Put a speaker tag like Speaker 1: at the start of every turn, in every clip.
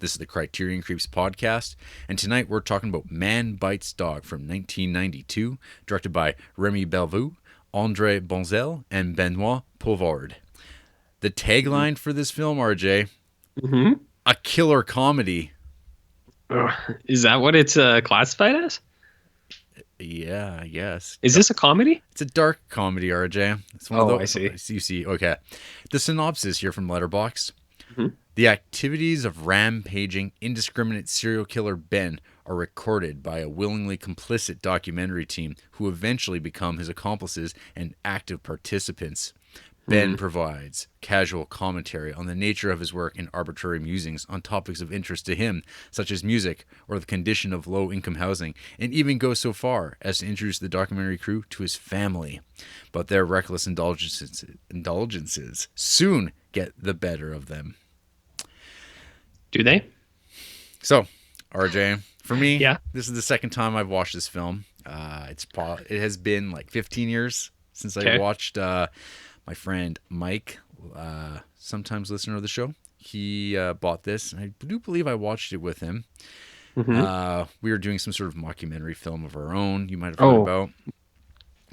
Speaker 1: This is the Criterion Creeps podcast, and tonight we're talking about Man Bites Dog from 1992, directed by Remy Bellevue, Andre Bonzel, and Benoit Poulvord. The tagline for this film, RJ, a killer comedy.
Speaker 2: Is that what it's classified as?
Speaker 1: Yeah, I guess.
Speaker 2: Is this a comedy?
Speaker 1: It's a dark comedy, RJ. It's one of those.
Speaker 2: I see.
Speaker 1: You see, okay. The synopsis here from Letterboxd.
Speaker 2: Mm-hmm.
Speaker 1: The activities of rampaging, indiscriminate serial killer Ben are recorded by a willingly complicit documentary team who eventually become his accomplices and active participants. Ben provides casual commentary on the nature of his work and arbitrary musings on topics of interest to him, such as music or the condition of low-income housing, and even goes so far as to introduce the documentary crew to his family. But their reckless indulgences soon get the better of them.
Speaker 2: Do they?
Speaker 1: So, RJ, for me,
Speaker 2: Yeah.
Speaker 1: This is the second time I've watched this film. It has been like 15 years since I watched. My friend Mike, sometimes listener of the show, he bought this. I do believe I watched it with him. Mm-hmm. We were doing some sort of mockumentary film of our own. You might have heard about.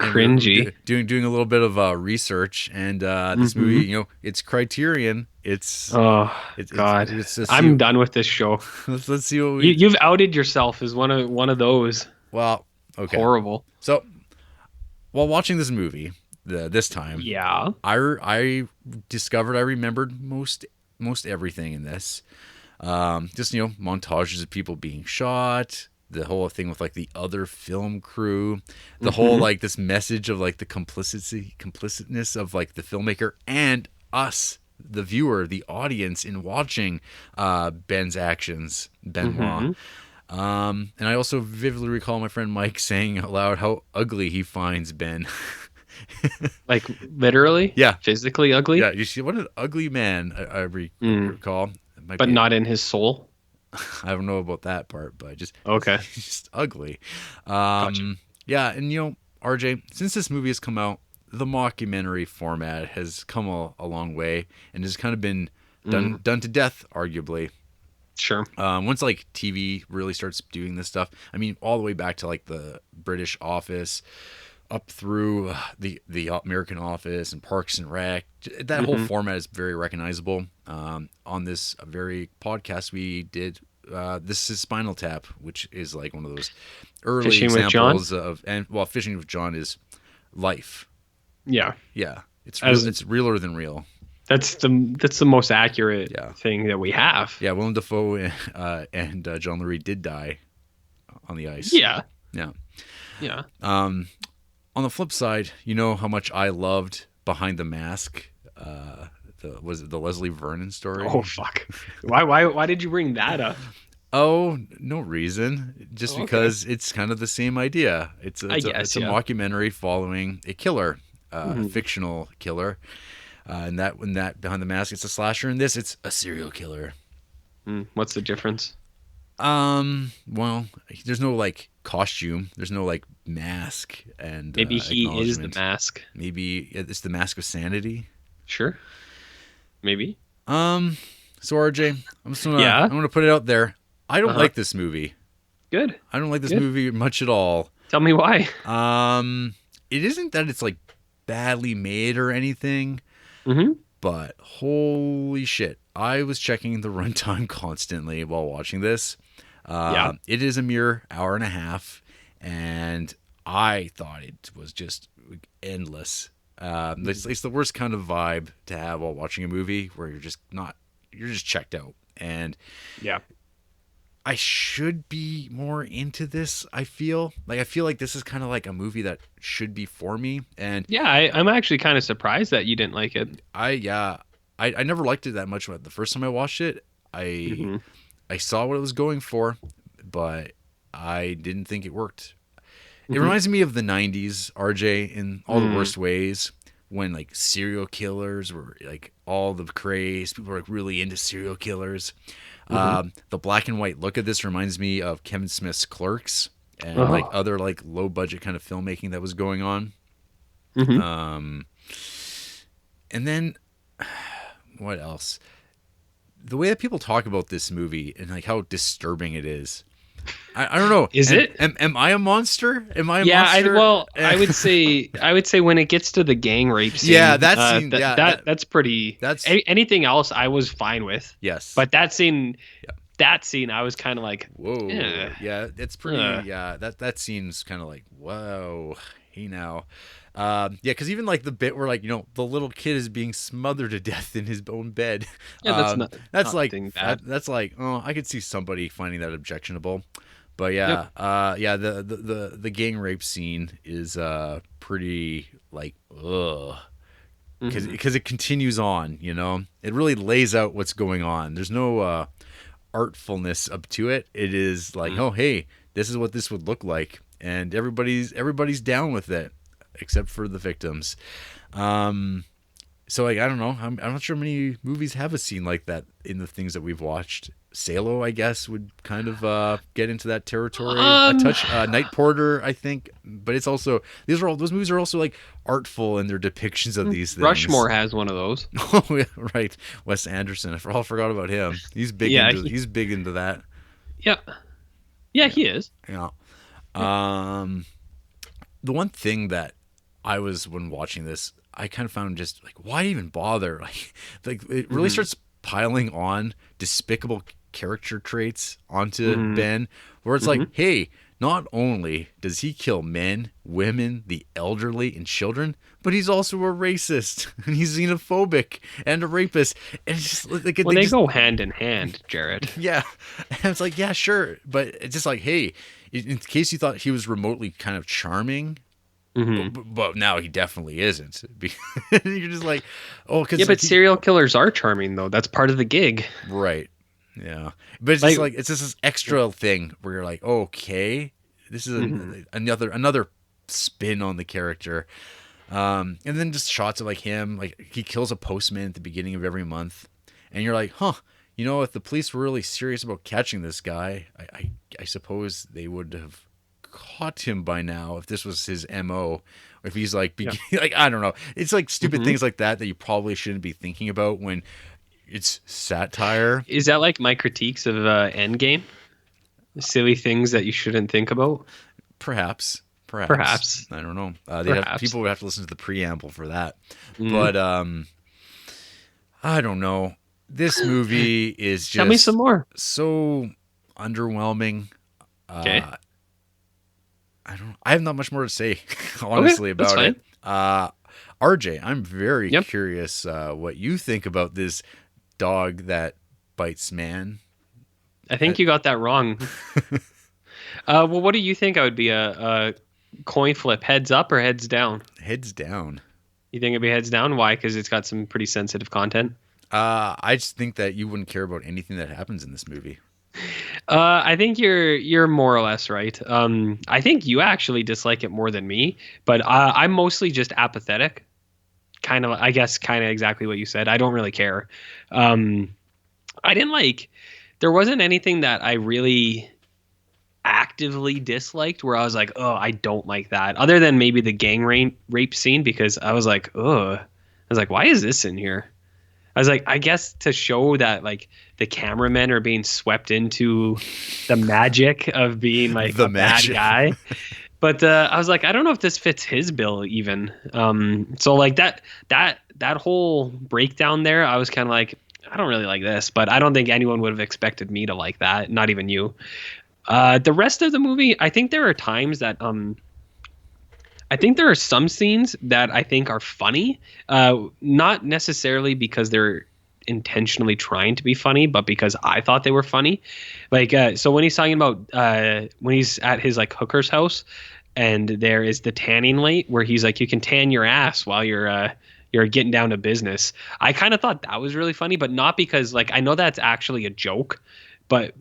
Speaker 2: Cringy.
Speaker 1: Doing a little bit of research, and this movie, it's Criterion.
Speaker 2: God. I'm done with this show.
Speaker 1: Let's see what
Speaker 2: you've outed yourself as one of those.
Speaker 1: Well, okay,
Speaker 2: horrible.
Speaker 1: So, while watching this movie this time, I discovered I remembered most everything in this. Just montages of people being shot. The whole thing with like the other film crew, the whole like this message of like the complicitness of like the filmmaker and us, the viewer, the audience, in watching Ben's actions, Benoit. And I also vividly recall my friend Mike saying out loud how ugly he finds Ben.
Speaker 2: Like literally?
Speaker 1: Yeah.
Speaker 2: Physically ugly?
Speaker 1: Yeah, you see, what an ugly man I recall.
Speaker 2: But not in his soul?
Speaker 1: I don't know about that part, but just ugly.
Speaker 2: Gotcha.
Speaker 1: Yeah, and RJ, since this movie has come out, the mockumentary format has come a long way and has kind of been done to death, arguably.
Speaker 2: Sure.
Speaker 1: Once like TV really starts doing this stuff, I mean, all the way back to like the British Office, up through the American Office and Parks and Rec, that whole format is very recognizable. On this very podcast we did, this is Spinal Tap, which is like one of those early
Speaker 2: Fishing
Speaker 1: examples of, Fishing with John is life.
Speaker 2: Yeah.
Speaker 1: It's realer than real.
Speaker 2: That's the most accurate thing that we have.
Speaker 1: Yeah, Willem Dafoe and John Lurie did die on the ice.
Speaker 2: Yeah.
Speaker 1: On the flip side, you know how much I loved Behind the Mask. Was it the Leslie Vernon story?
Speaker 2: Oh fuck! Why did you bring that up?
Speaker 1: Oh, no reason. Just because it's kind of the same idea. It's a mockumentary following a killer, a fictional killer. And that Behind the Mask, it's a slasher. In this, it's a serial killer.
Speaker 2: What's the difference?
Speaker 1: Well, there's no like costume. There's no like mask, and
Speaker 2: maybe he is the mask.
Speaker 1: Maybe it's the mask of sanity.
Speaker 2: Sure. Maybe.
Speaker 1: So RJ, I'm gonna put it out there. I don't like this movie.
Speaker 2: Good.
Speaker 1: I don't like this movie much at all.
Speaker 2: Tell me why.
Speaker 1: It isn't that it's like badly made or anything. But holy shit, I was checking the runtime constantly while watching this. It is a mere hour and a half, and I thought it was just endless. It's the worst kind of vibe to have while watching a movie where you're just checked out. And I should be more into this. I feel like this is kind of like a movie that should be for me. And
Speaker 2: I'm actually kind of surprised that you didn't like it.
Speaker 1: I never liked it that much the first time I watched it. I saw what it was going for, but I didn't think it worked. It reminds me of the 90s, RJ, in all the worst ways, when like serial killers were like all the craze. People were like really into serial killers. The black and white look of this reminds me of Kevin Smith's Clerks and like other like low budget kind of filmmaking that was going on. And then what else? the way that people talk about this movie and like how disturbing it is. I don't know.
Speaker 2: Is it?
Speaker 1: Am I a monster? Am I a monster?
Speaker 2: I would say when it gets to the gang rape scene.
Speaker 1: Yeah, that scene.
Speaker 2: That's pretty. Anything else I was fine with.
Speaker 1: Yes.
Speaker 2: But that scene, I was kind of like,
Speaker 1: whoa. Yeah, it's pretty. Yeah, that scene's kind of like, whoa. Hey now. Because even like the bit where like the little kid is being smothered to death in his own bed.
Speaker 2: Yeah,
Speaker 1: that's like oh, I could see somebody finding that objectionable. But yeah, the gang rape scene is pretty like ugh, because it continues on. It really lays out what's going on. There's no artfulness up to it. It is like, oh hey, this is what this would look like, and everybody's down with it, except for the victims. So like I don't know. I'm not sure many movies have a scene like that in the things that we've watched. Salo, I guess, would kind of get into that territory. A touch. Night Porter, I think, but it's also those movies are also like artful in their depictions of these things.
Speaker 2: Rushmore has one of those.
Speaker 1: Oh yeah, right. Wes Anderson. I forgot about him. He's big. He's big into that.
Speaker 2: Yeah, he is.
Speaker 1: Yeah. The one thing that I was when watching this, I kind of found just like, why even bother? Like it really starts piling on despicable character traits onto Ben, where it's like, hey, not only does he kill men, women, the elderly, and children, but he's also a racist and he's xenophobic and a rapist. And it's just like
Speaker 2: they go hand in hand, Jarrett.
Speaker 1: Yeah, and it's like, yeah, sure, but it's just like, hey, in case you thought he was remotely kind of charming. But now he definitely isn't. You're just like, oh, because
Speaker 2: but serial killers are charming though. That's part of the gig,
Speaker 1: right? Yeah, but it's just like it's just this extra thing where you're like, okay, this is another spin on the character, and then just shots of like him, like he kills a postman at the beginning of every month, and you're like, huh. If the police were really serious about catching this guy, I suppose they would have caught him by now if this was his MO. If he's like, like I don't know. It's like stupid things like that you probably shouldn't be thinking about when it's satire.
Speaker 2: Is that like my critiques of Endgame? Silly things that you shouldn't think about?
Speaker 1: Perhaps. I don't know. People would have to listen to the preamble for that. But I don't know. This movie is just
Speaker 2: tell me some more.
Speaker 1: So underwhelming.
Speaker 2: Okay.
Speaker 1: I have not much more to say, honestly, about it. RJ, I'm very curious what you think about this dog that bites man.
Speaker 2: I think you got that wrong. Well, what do you think I would be a coin flip? Heads up or heads down?
Speaker 1: Heads down.
Speaker 2: You think it'd be heads down? Why? Because it's got some pretty sensitive content.
Speaker 1: I just think that you wouldn't care about anything that happens in this movie.
Speaker 2: I think you're more or less right. I think you actually dislike it more than me, but I'm mostly just apathetic. Kind of exactly what you said. I don't really care. I didn't like. There wasn't anything that I really actively disliked where I was like, oh, I don't like that. Other than maybe the gang rape scene, because I was like, oh, I was like, why is this in here? I was like, I guess to show that like the cameramen are being swept into the magic of being like the bad guy. But I was like, I don't know if this fits his bill even. So like that whole breakdown there, I was kind of like, I don't really like this, but I don't think anyone would have expected me to like that. Not even you. The rest of the movie, I think there are times that I think there are some scenes that I think are funny, not necessarily because they're intentionally trying to be funny, but because I thought they were funny. Like, so when he's talking about when he's at his like hooker's house, and there is the tanning light where he's like, you can tan your ass while you're getting down to business. I kind of thought that was really funny, but not because like I know that's actually a joke, but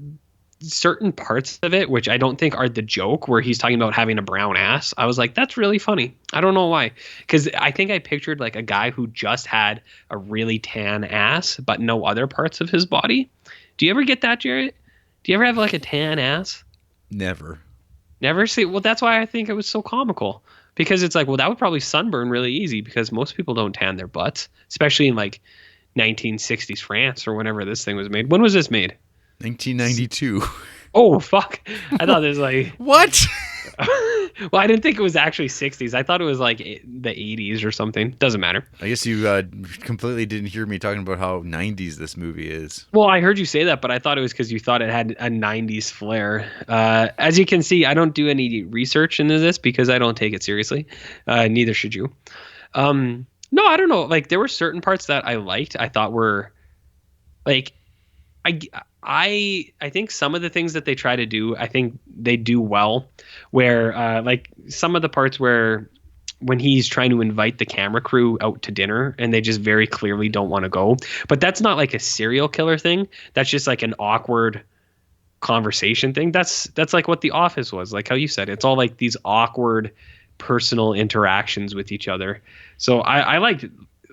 Speaker 2: certain parts of it, which I don't think are the joke, where he's talking about having a brown ass, I was like, that's really funny. I don't know why, because I think I pictured like a guy who just had a really tan ass but no other parts of his body. Do you ever get that, Jarrett? Do you ever have like a tan ass?
Speaker 1: Never
Speaker 2: See, well, that's why I think it was so comical, because it's like, well, that would probably sunburn really easy, because most people don't tan their butts, especially in like 1960s France or whenever this thing was made. When was this made?
Speaker 1: 1992.
Speaker 2: Oh, fuck. I thought it was like...
Speaker 1: What?
Speaker 2: Well, I didn't think it was actually 60s. I thought it was like the 80s or something. Doesn't matter.
Speaker 1: I guess you completely didn't hear me talking about how 90s this movie is.
Speaker 2: Well, I heard you say that, but I thought it was because you thought it had a 90s flair. As you can see, I don't do any research into this because I don't take it seriously. Neither should you. No, I don't know. Like, there were certain parts that I liked. I thought were like, I think some of the things that they try to do, I think they do well. Where like some of the parts where when he's trying to invite the camera crew out to dinner and they just very clearly don't want to go. But that's not like a serial killer thing. That's just like an awkward conversation thing. That's like what The Office was, like how you said. It's all like these awkward personal interactions with each other. So I liked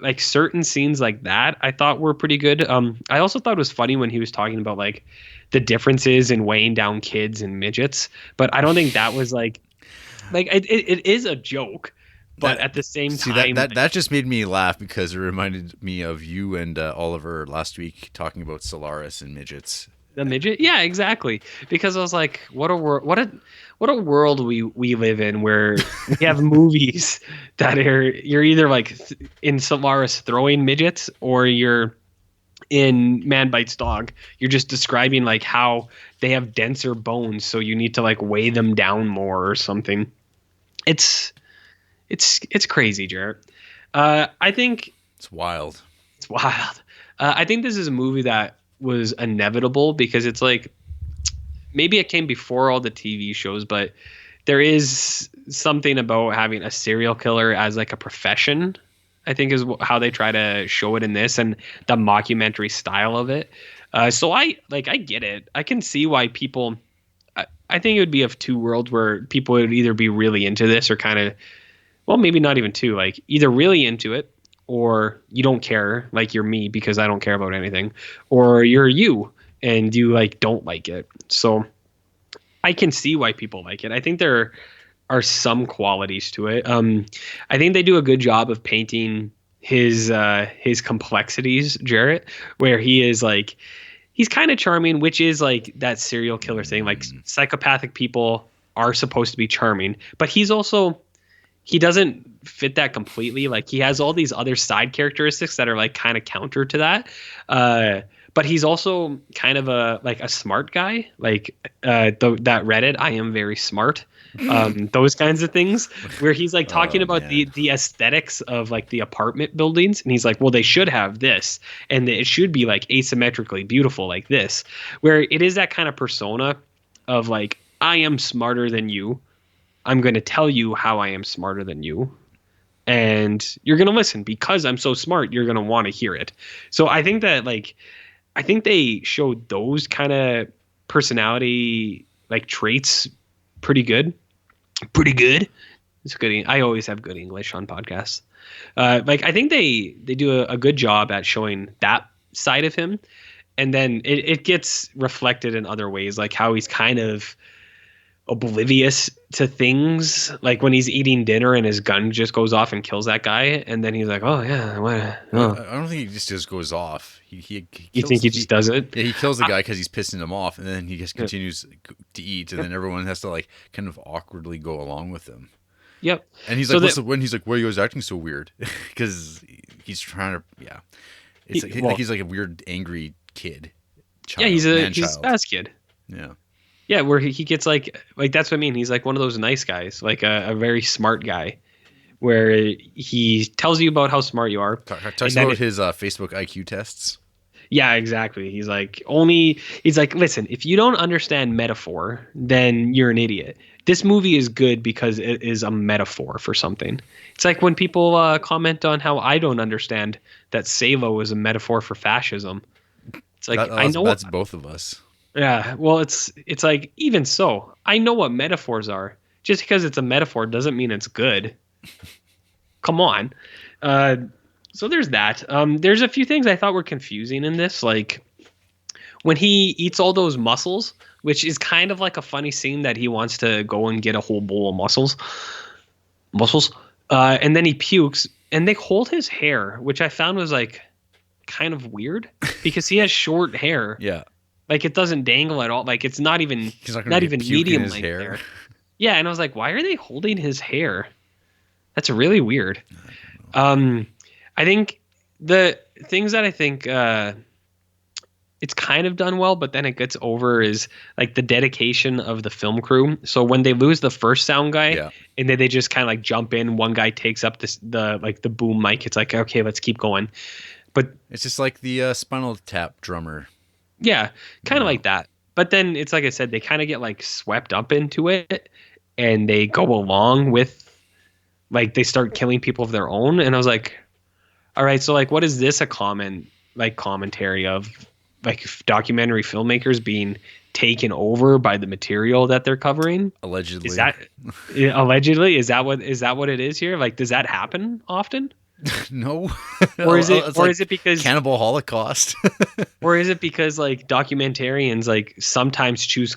Speaker 2: like certain scenes like that I thought were pretty good. I also thought it was funny when he was talking about like the differences in weighing down kids and midgets, but I don't think that was like it is a joke, but at the same time
Speaker 1: that just made me laugh because it reminded me of you and Oliver last week talking about Solaris and midgets.
Speaker 2: The midget, yeah, exactly. Because I was like, what a world we live in where we have movies that you're either like in Solaris throwing midgets or you're in Man Bites Dog. You're just describing like how they have denser bones, so you need to like weigh them down more or something. It's crazy, Jarrett. I think
Speaker 1: it's wild.
Speaker 2: It's wild. I think this is a movie that was inevitable because it's like maybe it came before all the TV shows, but there is something about having a serial killer as like a profession, I think is how they try to show it in this and the mockumentary style of it. So I get it. I can see why people, I think it would be of two worlds where people would either be really into this or kind of, well, maybe not even two, like either really into it or you don't care, like you're me because I don't care about anything, or you're you and you like don't like it. So I can see why people like it. I think there are some qualities to it. I think they do a good job of painting his complexities, Jarrett, where he is like, he's kind of charming, which is like that serial killer thing. Like psychopathic people are supposed to be charming, but he doesn't fit that completely. Like he has all these other side characteristics that are like kind of counter to that. But he's also kind of a smart guy, like that Reddit, I am very smart. Those kinds of things where he's like talking about the aesthetics of like the apartment buildings. And he's like, well, they should have this and it should be like asymmetrically beautiful like this, where it is that kind of persona of like, I am smarter than you. I'm going to tell you how I am smarter than you. And you're going to listen because I'm so smart. You're going to want to hear it. So I think that I think they showed those kind of personality like traits pretty good. Pretty good. It's good. I always have good English on podcasts. I think they do a good job at showing that side of him. And then it gets reflected in other ways, like how he's kind of oblivious to things, like when he's eating dinner and his gun just goes off and kills that guy, and then he's like, "Oh yeah, what?" Oh.
Speaker 1: I don't think he just goes off. He
Speaker 2: you think he just does it?
Speaker 1: Yeah, he kills the guy because he's pissing him off, and then he just continues to eat, and then everyone has to like kind of awkwardly go along with him.
Speaker 2: Yep.
Speaker 1: And he's like, when he's like, "Why are you guys acting so weird?" Because he's trying to, yeah. It's he's like a weird, angry kid.
Speaker 2: Child, he's a fast kid.
Speaker 1: Yeah.
Speaker 2: Yeah, where he gets like that's what I mean. He's like one of those nice guys, like a very smart guy, where he tells you about how smart you are.
Speaker 1: Talks about his Facebook IQ tests.
Speaker 2: Yeah, exactly. He's like, listen, if you don't understand metaphor, then you're an idiot. This movie is good because it is a metaphor for something. It's like when people comment on how I don't understand that Salo is a metaphor for fascism. It's like, I know
Speaker 1: that's both of us.
Speaker 2: Yeah, well, it's like, even so, I know what metaphors are. Just because it's a metaphor doesn't mean it's good. Come on. So there's that. There's a few things I thought were confusing in this, like when he eats all those mussels, which is kind of like a funny scene that he wants to go and get a whole bowl of mussels, and then he pukes, and they hold his hair, which I found was like kind of weird because he has short hair.
Speaker 1: Yeah.
Speaker 2: Like it doesn't dangle at all. Like it's not even
Speaker 1: He's not
Speaker 2: not
Speaker 1: gonna
Speaker 2: even
Speaker 1: be puking
Speaker 2: medium
Speaker 1: his
Speaker 2: length
Speaker 1: hair.
Speaker 2: hair. Yeah, and I was like, why are they holding his hair? That's really weird. I think the things that I think it's kind of done well, but then it gets over is like the dedication of the film crew. So when they lose the first sound guy,
Speaker 1: Yeah.
Speaker 2: and then they just kind of like jump in, one guy takes up the boom mic. It's like, okay, let's keep going. But
Speaker 1: It's just like the Spinal Tap drummer.
Speaker 2: yeah, kind of like that. But then it's like I said, they kind of get like swept up into it, and they go along with like they start killing people of their own. And I was like, all right, so like, what is this a commentary of like documentary filmmakers being taken over by the material that they're covering?
Speaker 1: Allegedly.
Speaker 2: Is that allegedly? Is that what it is here? Like, does that happen often?
Speaker 1: No.
Speaker 2: Or is it
Speaker 1: It's
Speaker 2: or
Speaker 1: like
Speaker 2: is it because
Speaker 1: Cannibal Holocaust?
Speaker 2: or is it because like documentarians like sometimes choose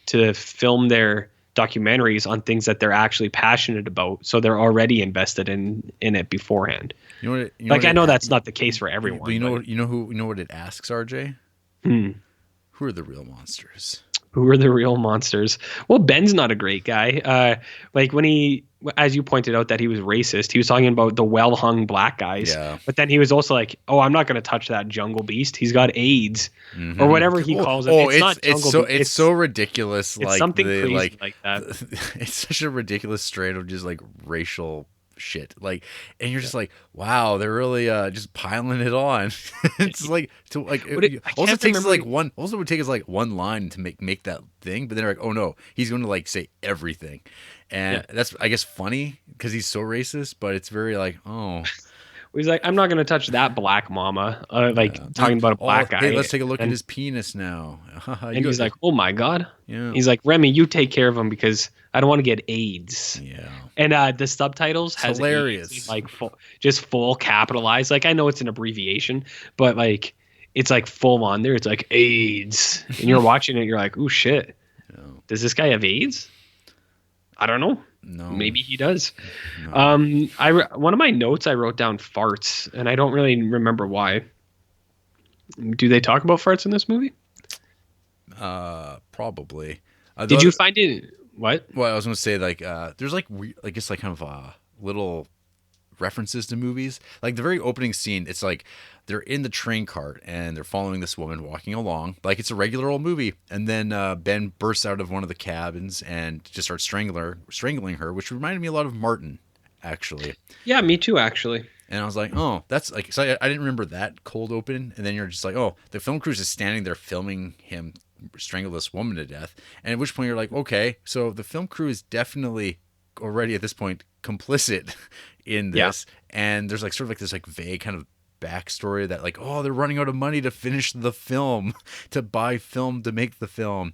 Speaker 2: to film their documentaries on things that they're actually passionate about, so they're already invested in it beforehand. I know that's not the case for everyone.
Speaker 1: But you know what it asks, RJ? Who are the real monsters?
Speaker 2: Who are the real monsters? Well, Ben's not a great guy. Like when he, as you pointed out, that he was racist. He was talking about the well-hung black guys.
Speaker 1: Yeah.
Speaker 2: But then he was also like, "Oh, I'm not going to touch that jungle beast. He's got AIDS, or whatever he calls it."
Speaker 1: It's so ridiculous.
Speaker 2: It's
Speaker 1: like
Speaker 2: something crazy like that.
Speaker 1: It's such a ridiculous strain of just like racial shit. Like, and you're just like, wow, they're really just piling it on. It's like to like also takes like one. Also, would take us like one line to make that thing, but then they're like, oh no, he's going to like say everything, and that's I guess funny because he's so racist, but it's very like
Speaker 2: He's like, I'm not going to touch that black mama. Talking about a black guy.
Speaker 1: Hey, let's take a look at his penis now.
Speaker 2: And he's like, oh my God.
Speaker 1: Yeah.
Speaker 2: He's like, Remy, you take care of him because I don't want to get AIDS.
Speaker 1: Yeah.
Speaker 2: And the subtitles has
Speaker 1: hilarious.
Speaker 2: AIDS, like full capitalized. Like I know it's an abbreviation, but like it's like full on there. It's like AIDS. And you're watching it, you're like, oh shit. Yeah. Does this guy have AIDS? I don't know.
Speaker 1: No.
Speaker 2: Maybe he does.
Speaker 1: No.
Speaker 2: One of my notes I wrote down farts, and I don't really remember why. Do they talk about farts in this movie?
Speaker 1: Probably.
Speaker 2: Did you find it? What?
Speaker 1: Well, I was going to say like there's like I guess like kind of little references to movies. Like the very opening scene, it's like they're in the train cart and they're following this woman walking along like it's a regular old movie, and then Ben bursts out of one of the cabins and just starts strangling her, which reminded me a lot of Martin, actually.
Speaker 2: Yeah, me too, actually.
Speaker 1: And I was like, oh, that's like, so I didn't remember that cold open. And then you're just like, oh, the film crew's just standing there filming him strangle this woman to death. And at which point you're like, okay, so the film crew is definitely already at this point complicit in this. Yeah. And there's like sort of like this like vague kind of backstory that like, oh, they're running out of money to finish the film, to buy film to make the film.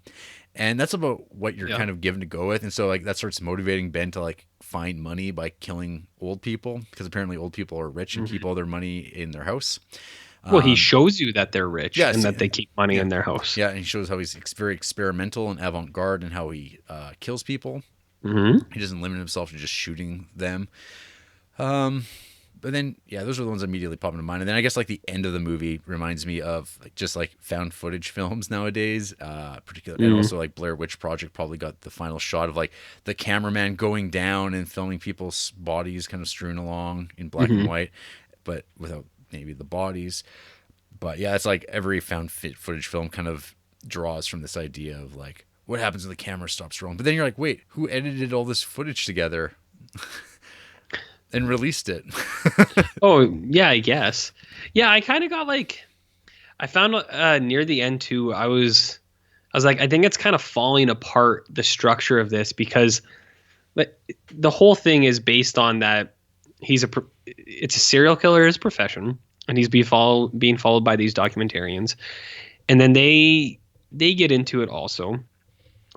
Speaker 1: And that's about what you're kind of given to go with. And so like that starts motivating Ben to like find money by killing old people, because apparently old people are rich and keep all their money in their house.
Speaker 2: Well, he shows you that they're rich and that they keep money in their house.
Speaker 1: Yeah, and he shows how he's very experimental and avant-garde and how he kills people.
Speaker 2: Mm-hmm.
Speaker 1: He doesn't limit himself to just shooting them. But then, yeah, those are the ones that immediately pop into mind. And then I guess like the end of the movie reminds me of like just like found footage films nowadays, particularly, and also like Blair Witch Project probably got the final shot of like the cameraman going down and filming people's bodies kind of strewn along in black and white, but without maybe the bodies. But yeah, it's like every found footage film kind of draws from this idea of like what happens when the camera stops rolling. But then you're like, wait, who edited all this footage together? And released it.
Speaker 2: Oh, yeah, I guess. Yeah, I kind of got like, I found near the end too, I was like, I think it's kind of falling apart, the structure of this, because the whole thing is based on that it's a serial killer, his profession, and he's being followed by these documentarians. And then they get into it also.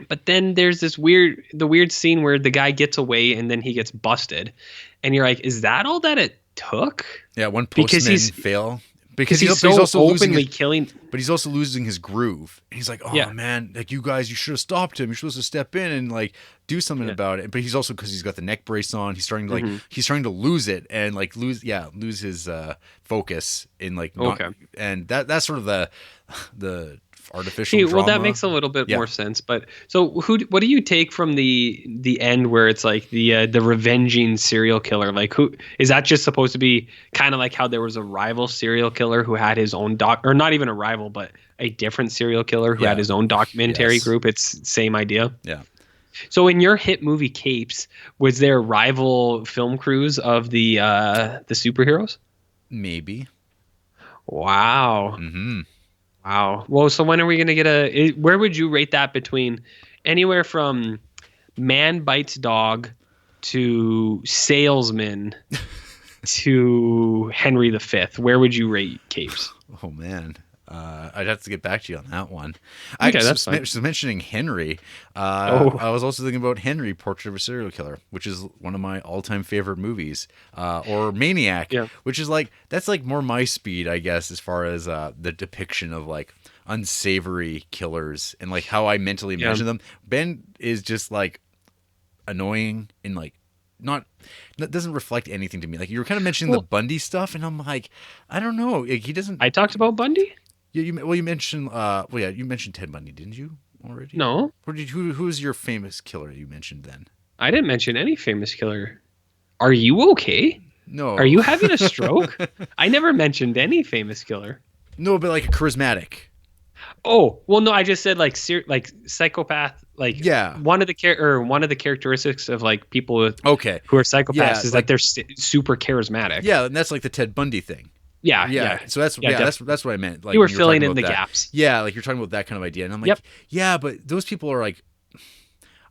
Speaker 2: But then there's the weird scene where the guy gets away and then he gets busted. And you're like, is that all that it took?
Speaker 1: Yeah, one postman
Speaker 2: because he's so
Speaker 1: also
Speaker 2: openly killing.
Speaker 1: But he's also losing his groove. And he's like, oh man, like you guys, you should have stopped him. You're supposed to step in and like do something about it. But he's also, because he's got the neck brace on, he's starting to like he's starting to lose it and like lose his focus in like and that's sort of the artificial drama.
Speaker 2: Well, that makes a little bit more sense. But so what do you take from the end where it's like the revenging serial killer? Like, who is that just supposed to be kind of like how there was a rival serial killer who had his own or not even a rival, but a different serial killer who had his own documentary group? It's same idea.
Speaker 1: Yeah.
Speaker 2: So in your hit movie Capes, was there rival film crews of the superheroes?
Speaker 1: Maybe.
Speaker 2: Wow. Wow. Well, so when are we going to get where would you rate that between anywhere from Man Bites Dog to Salesman to Henry V? Where would you rate Capes?
Speaker 1: Oh, man. I'd have to get back to you on that one.
Speaker 2: Okay, that's fine.
Speaker 1: Just mentioning Henry. I was also thinking about Henry, Portrait of a Serial Killer, which is one of my all-time favorite movies. Or Maniac, which is like, that's like more my speed, I guess, as far as the depiction of like unsavory killers and like how I mentally imagine them. Ben is just like annoying and like that doesn't reflect anything to me. Like you were kind of mentioning the Bundy stuff, and I'm like, I don't know. Like, he doesn't.
Speaker 2: I talked about Bundy.
Speaker 1: Yeah, you mentioned. You mentioned Ted Bundy, didn't you already?
Speaker 2: No.
Speaker 1: Or who was your famous killer you mentioned then?
Speaker 2: I didn't mention any famous killer. Are you okay?
Speaker 1: No.
Speaker 2: Are you having a stroke? I never mentioned any famous killer.
Speaker 1: No, but like a charismatic.
Speaker 2: Oh, well, no, I just said like psychopath. Like one of the characteristics of like people who are psychopaths is like they're super charismatic.
Speaker 1: Yeah, and that's like the Ted Bundy thing.
Speaker 2: Yeah.
Speaker 1: So that's what I meant. Like
Speaker 2: you were filling in the gaps.
Speaker 1: Yeah, like you're talking about that kind of idea, and I'm like, yeah, but those people are like,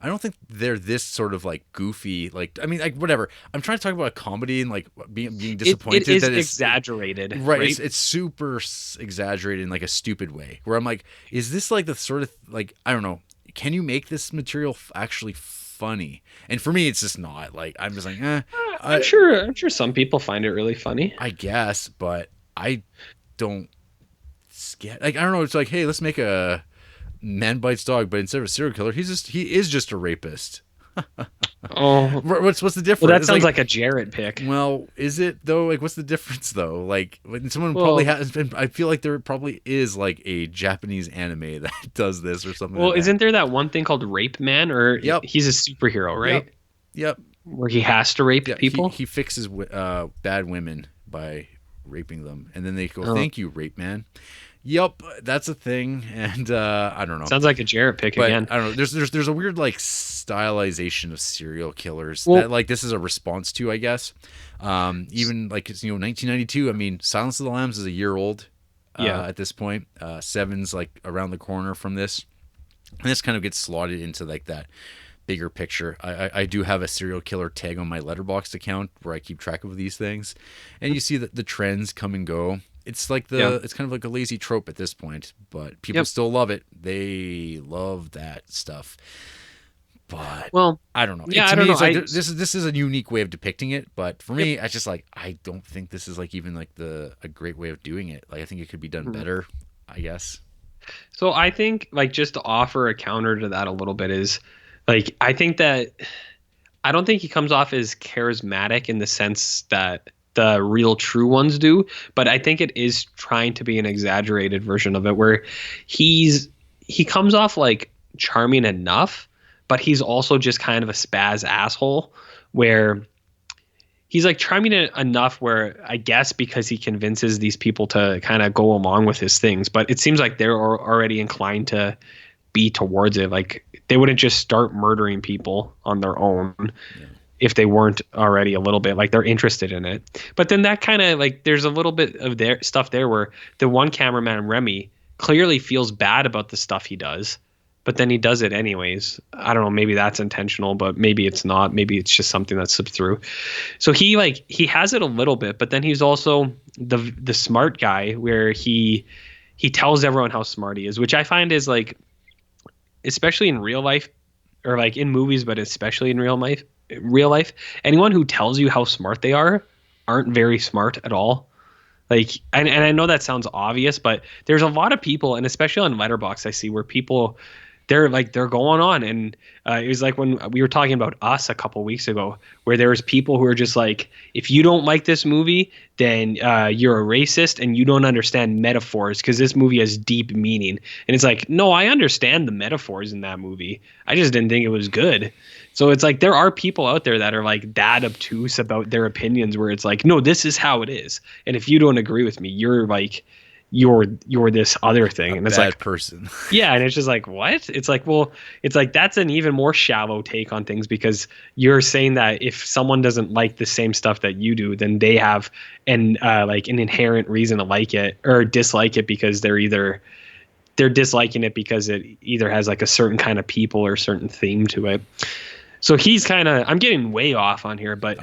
Speaker 1: I don't think they're this sort of like goofy. Like, I mean, like whatever. I'm trying to talk about a comedy and like being disappointed.
Speaker 2: It is exaggerated,
Speaker 1: right? It's super exaggerated in like a stupid way. Where I'm like, is this like the sort of like, I don't know. Can you make this material actually funny? And for me, it's just not. Like, I'm just like,
Speaker 2: I'm sure some people find it really funny.
Speaker 1: I guess, but I don't get. Like, I don't know. It's like, hey, let's make a Man Bites Dog, but instead of a serial killer, he is just a rapist. What's the difference?
Speaker 2: Well, that sounds like a Jarrett pick.
Speaker 1: Well, is it though? Like, what's the difference though? Like, when someone probably has. I feel like there probably is like a Japanese anime that does this or something.
Speaker 2: Well, isn't there that one thing called Rape Man? Or he's a superhero, right?
Speaker 1: Yep.
Speaker 2: Where he has to rape people.
Speaker 1: He fixes bad women by raping them, and then they go, "Thank you, Rape Man." Yep, that's a thing, and I don't know.
Speaker 2: Sounds like a Jarrett pick again.
Speaker 1: I don't know. There's a weird like stylization of serial killers that like this is a response to, I guess. Even like it's 1992. I mean, Silence of the Lambs is a year old at this point. Seven's like around the corner from this, and this kind of gets slotted into like that bigger picture. I do have a serial killer tag on my Letterboxd account where I keep track of these things, and you see that the trends come and go. It's like it's kind of like a lazy trope at this point, but people still love it. They love that stuff. But I don't know.
Speaker 2: Yeah, I don't know.
Speaker 1: Like, this is a unique way of depicting it, but for me, I just like I don't think this is like even like a great way of doing it. Like I think it could be done better, I guess.
Speaker 2: So I think like just to offer a counter to that a little bit is like I don't think he comes off as charismatic in the sense that the real true ones do, but I think it is trying to be an exaggerated version of it where he comes off like charming enough, but he's also just kind of a spaz asshole where he's like charming enough where I guess because he convinces these people to kind of go along with his things, but it seems like they're already inclined to be towards it. Like they wouldn't just start murdering people on their own. Yeah. If they weren't already a little bit like they're interested in it. But then that kind of like there's a little bit of their stuff there where the one cameraman Remy clearly feels bad about the stuff he does, but then he does it anyways. I don't know, maybe that's intentional, but maybe it's not. Maybe it's just something that slipped through. So he has it a little bit, but then he's also the smart guy where he tells everyone how smart he is, which I find is like, especially in real life or like in movies, but especially in real life, anyone who tells you how smart they aren't very smart at all. Like, and I know that sounds obvious, but there's a lot of people, and especially on Letterboxd, I see where people they're going on, and it was like when we were talking about Us a couple weeks ago, where there was people who are just like, if you don't like this movie, then you're a racist and you don't understand metaphors because this movie has deep meaning. And it's like, no, I understand the metaphors in that movie. I just didn't think it was good. So it's like there are people out there that are like that obtuse about their opinions, where it's like, no, this is how it is, and if you don't agree with me, you're like you're this other thing. And it's
Speaker 1: bad
Speaker 2: like
Speaker 1: person.
Speaker 2: yeah, and it's just like, what? It's like, well, it's like that's an even more shallow take on things, because you're saying that if someone doesn't like the same stuff that you do, then they have like an inherent reason to like it or dislike it, because they're disliking it because it either has like a certain kind of people or certain theme to it. So he's kind of, I'm getting way off on here, but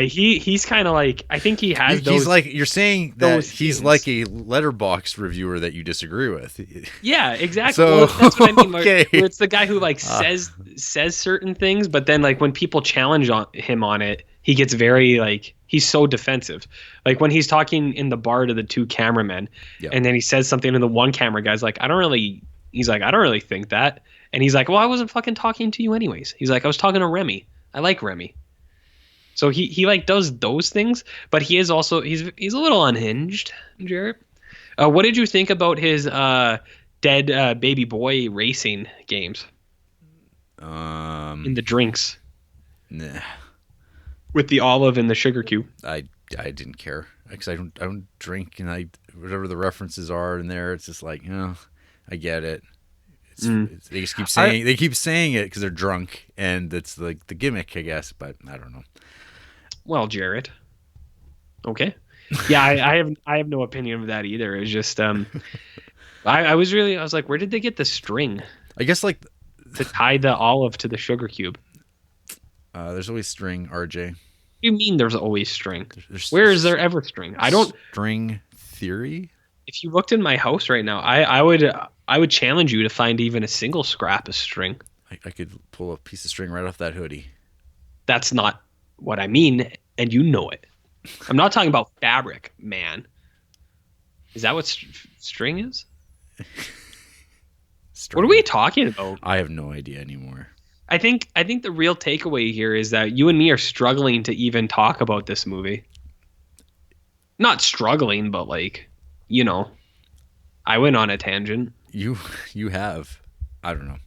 Speaker 2: he's kind of like, I think he has those.
Speaker 1: He's like, you're saying that he's like a Letterboxd reviewer that you disagree with.
Speaker 2: Yeah, exactly.
Speaker 1: So,
Speaker 2: well, that's what I mean.
Speaker 1: okay.
Speaker 2: Where it's the guy who like says certain things, but then like when people challenge him on it, he gets very like, he's so defensive. Like when he's talking in the bar to the two cameramen, and then he says something to the one camera guy's like, I don't really think that. And he's like, well, I wasn't fucking talking to you anyways. He's like, I was talking to Remy. I like Remy. So he like does those things, but he is also, he's a little unhinged, Jarrett. What did you think about his dead baby boy racing games? In the drinks.
Speaker 1: Nah.
Speaker 2: With the olive and the sugar cube.
Speaker 1: I didn't care, because I don't drink, and whatever the references are in there, it's just like, I get it. They just keep saying it because they're drunk, and it's like the gimmick, I guess. But I don't know.
Speaker 2: Well, Jarrett. Okay. Yeah, I have no opinion of that either. It's just I was like, where did they get the string?
Speaker 1: I guess like
Speaker 2: to tie the olive to the sugar cube.
Speaker 1: There's always string, RJ.
Speaker 2: What do you mean there's always string? Where is there ever string? I don't.
Speaker 1: String theory?
Speaker 2: If you looked in my house right now, I would challenge you to find even a single scrap of string.
Speaker 1: I could pull a piece of string right off that hoodie.
Speaker 2: That's not what I mean, and you know it. I'm not talking about fabric, man. Is that what string is? String. What are we talking about?
Speaker 1: I have no idea anymore.
Speaker 2: I think the real takeaway here is that you and me are struggling to even talk about this movie. Not struggling, but like, I went on a tangent.
Speaker 1: You have. I don't know.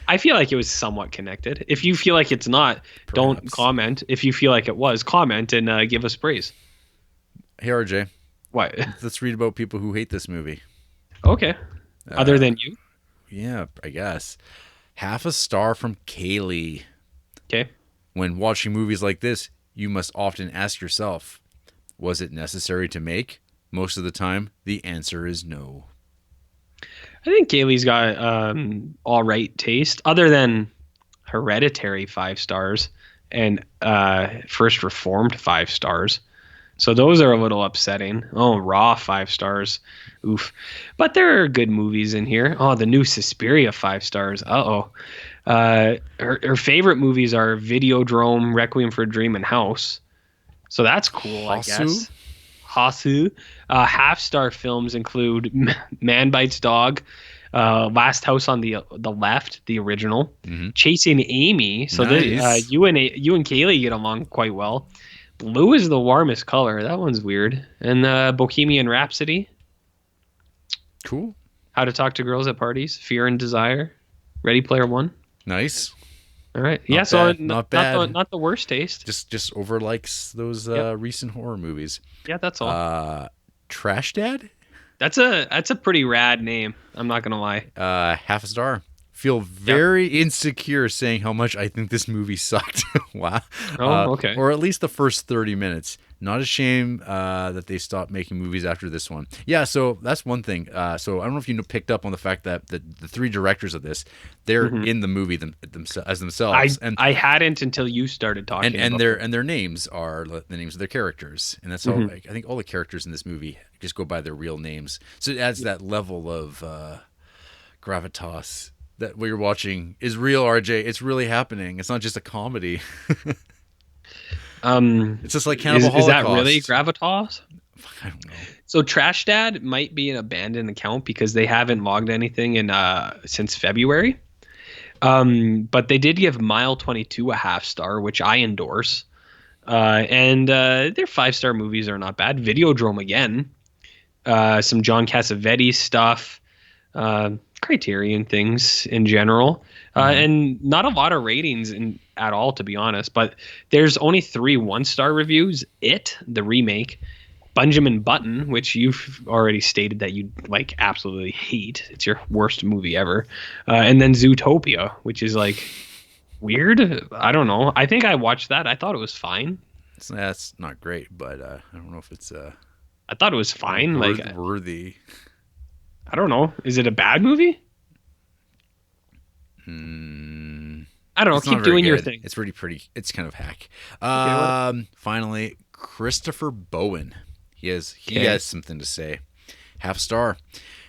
Speaker 2: I feel like it was somewhat connected. If you feel like it's not, perhaps. Don't comment. If you feel like it was, comment and give us praise.
Speaker 1: Hey, RJ.
Speaker 2: What?
Speaker 1: Let's read about people who hate this movie.
Speaker 2: Okay. Other than you?
Speaker 1: Yeah, I guess. 0.5 star from Kaylee.
Speaker 2: Okay.
Speaker 1: When watching movies like this, you must often ask yourself, was it necessary to make? Most of the time, the answer is no.
Speaker 2: I think Kaylee's got all right taste, other than Hereditary 5 stars and First Reformed 5 stars. So those are a little upsetting. Oh, Raw 5 stars. Oof. But there are good movies in here. Oh, the new Suspiria 5 stars. Uh-oh. Her favorite movies are Videodrome, Requiem for a Dream, and House. So that's cool, I guess. Hasu. Half-star films include Man Bites Dog, Last House on the Left, the original, Chasing Amy. So nice. You and Kaylee get along quite well. Blue is the warmest color. That one's weird. And Bohemian Rhapsody.
Speaker 1: Cool.
Speaker 2: How to Talk to Girls at Parties, Fear and Desire, Ready Player One.
Speaker 1: Nice.
Speaker 2: All right. Not bad. Not the worst taste.
Speaker 1: Just over likes those recent horror movies.
Speaker 2: Yeah, that's all.
Speaker 1: Trash Dad?
Speaker 2: That's a pretty rad name. I'm not gonna lie.
Speaker 1: 0.5 star. Feel very insecure saying how much I think this movie sucked. Wow.
Speaker 2: Oh, okay.
Speaker 1: Or at least the first 30 minutes. Not a shame that they stopped making movies after this one. Yeah, so that's one thing. So I don't know if you picked up on the fact that the 3 directors of this, they're in the movie as themselves.
Speaker 2: I hadn't until you started talking.
Speaker 1: And their names are the names of their characters, and that's all. I think all the characters in this movie just go by their real names. So it adds that level of gravitas. That what you're watching is real, RJ. It's really happening. It's not just a comedy. It's just like Cannibal Holocaust.
Speaker 2: Is that really gravitas?
Speaker 1: I don't know.
Speaker 2: So Trash Dad might be an abandoned account because they haven't logged anything in since February. But they did give Mile 22 a half star, which I endorse. And their 5-star movies are not bad. Videodrome again. Some John Cassavetes stuff. Criterion things in general. And not a lot of ratings at all, to be honest. But there's only 3 1-star reviews. It, the remake. Benjamin Button, which you've already stated that you like absolutely hate. It's your worst movie ever. And then Zootopia, which is like weird. I don't know. I think I watched that. I thought it was fine.
Speaker 1: That's not great, but I don't know if it's
Speaker 2: I thought it was fine.
Speaker 1: worthy.
Speaker 2: I don't know. Is it a bad movie? I don't know. Keep doing your thing.
Speaker 1: It's pretty. It's kind of hack.
Speaker 2: Okay,
Speaker 1: Finally, Christopher Bowen. He has something to say. Half star.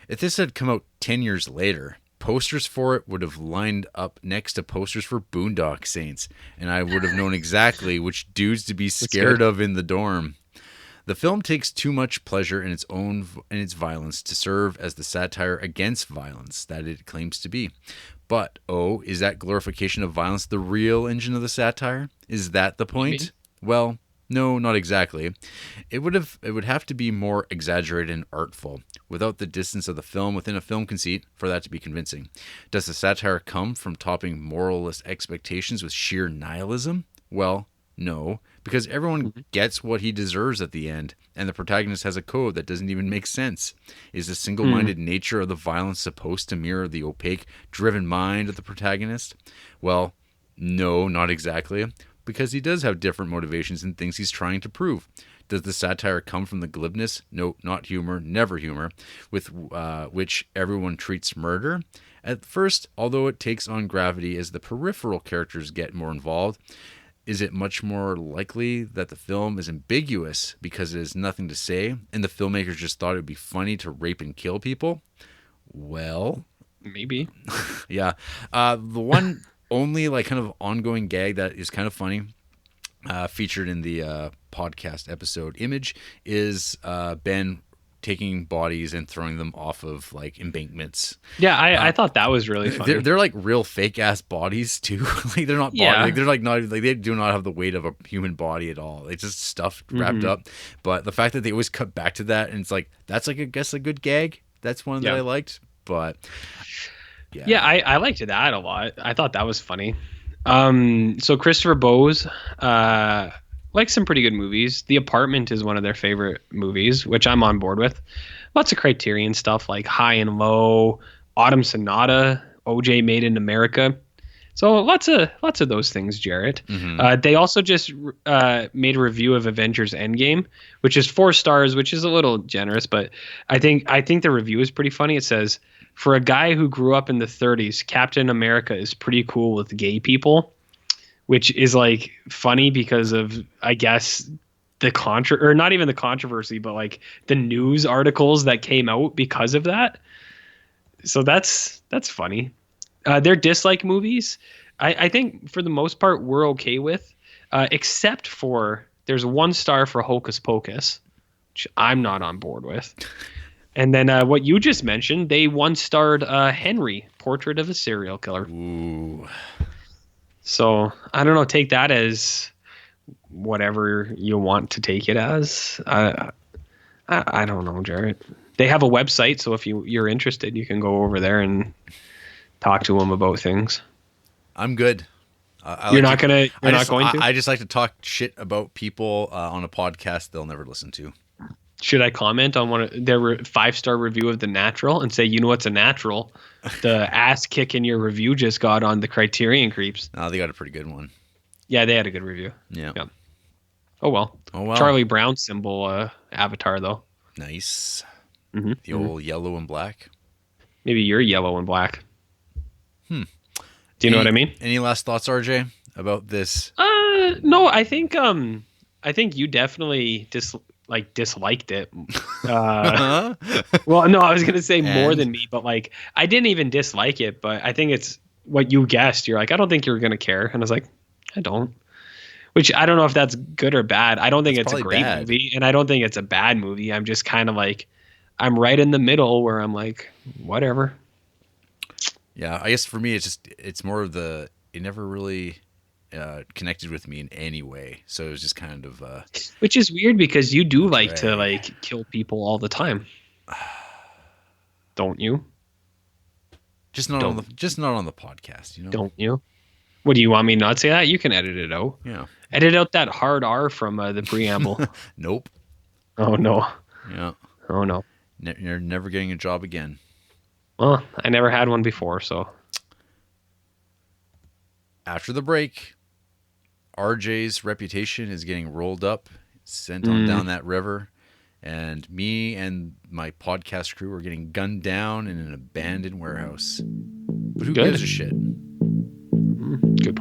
Speaker 1: If this had come out 10 years later, posters for it would have lined up next to posters for Boondock Saints, and I would have known exactly which dudes to be scared of in the dorm. The film takes too much pleasure in its violence to serve as the satire against violence that it claims to be. But, is that glorification of violence the real engine of the satire? Is that the point?
Speaker 2: Maybe.
Speaker 1: Well, no, not exactly. It would have to be more exaggerated and artful, without the distance of the film within a film conceit, for that to be convincing. Does the satire come from topping moralist expectations with sheer nihilism? Well, no, because everyone gets what he deserves at the end, and the protagonist has a code that doesn't even make sense. Is the single-minded nature of the violence supposed to mirror the opaque, driven mind of the protagonist? Well, no, not exactly, because he does have different motivations and things he's trying to prove. Does the satire come from the glibness, no, not humor, never humor, with which everyone treats murder? At first, although it takes on gravity as the peripheral characters get more involved, is it much more likely that the film is ambiguous because it has nothing to say, and the filmmakers just thought it would be funny to rape and kill people? Well,
Speaker 2: maybe.
Speaker 1: Yeah. The one only like kind of ongoing gag that is kind of funny, featured in the podcast episode Image, is Ben taking bodies and throwing them off of like embankments.
Speaker 2: Yeah, I thought that was really funny.
Speaker 1: They're like real fake ass bodies too. Like they're not body, like they're like not like they do not have the weight of a human body at all. It's just stuffed, wrapped up. But the fact that they always cut back to that, and it's like that's like I guess a good gag. That's one that I liked. But
Speaker 2: I liked that a lot. I thought that was funny. So Christopher Bowes, like some pretty good movies. The Apartment is one of their favorite movies, which I'm on board with. Lots of Criterion stuff like High and Low, Autumn Sonata, OJ Made in America. So lots of those things, Jarrett. They also just made a review of Avengers Endgame, which is 4 stars, which is a little generous, but I think the review is pretty funny. It says, for a guy who grew up in the 30s, Captain America is pretty cool with gay people, which is like funny because of, I guess, or not even the controversy, but like the news articles that came out because of that. So that's funny. Their dislike movies, I think for the most part we're okay with, except for there's 1 star for Hocus Pocus, which I'm not on board with. And then what you just mentioned, they 1-starred Henry, Portrait of a Serial Killer.
Speaker 1: Ooh.
Speaker 2: So I don't know. Take that as whatever you want to take it as. I don't know, Jarrett. They have a website, so if you're interested, you can go over there and talk to them about things.
Speaker 1: I'm good.
Speaker 2: You're not going to?
Speaker 1: I just like to talk shit about people on a podcast they'll never listen to.
Speaker 2: Should I comment on their 5-star review of The Natural and say, you know what's a natural? The ass kick in your review just got on the Criterion Creeps.
Speaker 1: No, they got a pretty good one.
Speaker 2: Yeah, they had a good review.
Speaker 1: Yeah.
Speaker 2: Oh well. Charlie Brown symbol avatar though.
Speaker 1: Nice. The old yellow and black.
Speaker 2: Maybe you're yellow and black. Do you know what I mean?
Speaker 1: Any last thoughts, RJ, about this?
Speaker 2: No, I think you definitely disliked it. Well, no, I was gonna say more than me, but like I didn't even dislike it, but I think it's what you guessed. You're like, I don't think you're gonna care, and I was like, I don't. Which I don't know if that's good or bad. I don't think
Speaker 1: That's
Speaker 2: it's a
Speaker 1: probably
Speaker 2: great
Speaker 1: bad.
Speaker 2: movie, and I don't think it's a bad movie. I'm just kind of like, I'm right in the middle where I'm like, whatever.
Speaker 1: Yeah, I guess for me, it's more of it never really connected with me in any way. So it was just kind of
Speaker 2: Which is weird because you do
Speaker 1: a
Speaker 2: like to
Speaker 1: drag.
Speaker 2: like kill people all the time, don't you? Don't
Speaker 1: Just not on the podcast, you know.
Speaker 2: don't you? What do you want me not to say that? You can edit it out.
Speaker 1: Yeah.
Speaker 2: Edit out that hard R from the preamble.
Speaker 1: Nope.
Speaker 2: Oh no.
Speaker 1: Yeah.
Speaker 2: Oh no.
Speaker 1: You're never getting a job again.
Speaker 2: Well, I never had one before, so.
Speaker 1: After the break, RJ's reputation is getting rolled up, sent on down that river, and me and my podcast crew are getting gunned down in an abandoned warehouse. But who
Speaker 2: Good.
Speaker 1: gives a shit?
Speaker 2: Good point.